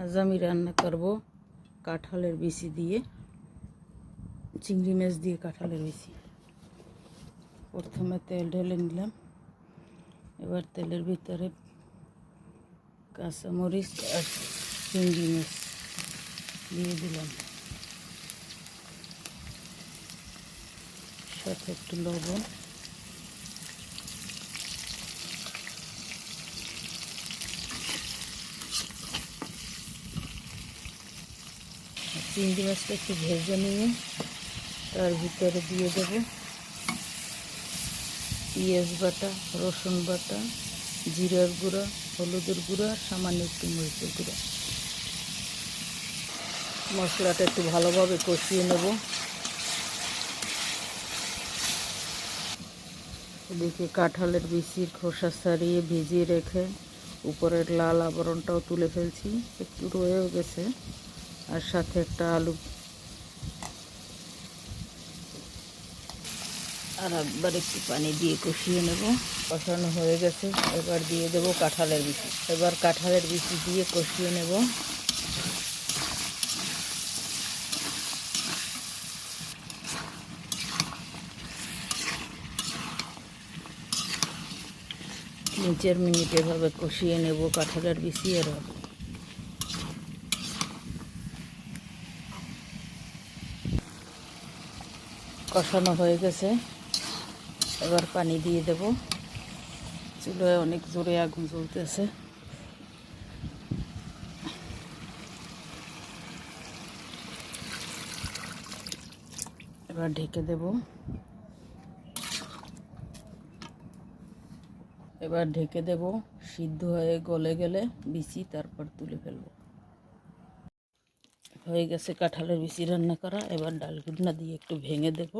আজ আমি রান্না করব কাঁঠালের বিচি দিয়ে, চিংড়ি মাছ দিয়ে কাঁঠালের বিচি। প্রথমে তেল ঢেলে নিলাম। এবার তেলের ভিতরে কাঁচামরিচ আর চিংড়ি মাছ দিয়ে দিলাম, সাথে একটু লবণ। চিংড়ি মাছটা একটু ভেজে নিয়ে তার ভিতরে দিয়ে দেব পেঁয়াজ বাটা, রসুন বাটা, জিরার গুঁড়া, হলুদের গুঁড়া, সামান্য একটু মরিচের গুঁড়া। মশলাটা একটু ভালোভাবে কষিয়ে নেব। এদিকে কাঁঠালের বিচির খোসা ছাড়িয়ে ভিজিয়ে রেখে উপরের লাল আবরণটাও তুলে ফেলছি, একটু রয়েও গেছে। আর সাথে একটা আলু আর একবার একটু পানি দিয়ে কষিয়ে নেব। কষানো হয়ে গেছে, এবার দিয়ে দেব কাঁঠালের বিচি। এবার কাঁঠালের বিচি দিয়ে কষিয়ে নেব। নিচের মিনিট এভাবে কষিয়ে নেব কাঁঠালের বিচি। আর কষানো হয়ে গেছে, এবার পানি দিয়ে দেব। চুলায় অনেক জোরে আগুন জ্বলতেছে। এবার ঢেকে দেব। এবার ঢেকে দেব, সিদ্ধ হয়ে গলে গেলে বিচি তারপর তুলে ফেলব। হয়ে গেছে কাঁঠালের বিচি রান্না করা। এবার ডাল ঘুটনা দিয়ে একটু ভেঙে দেব।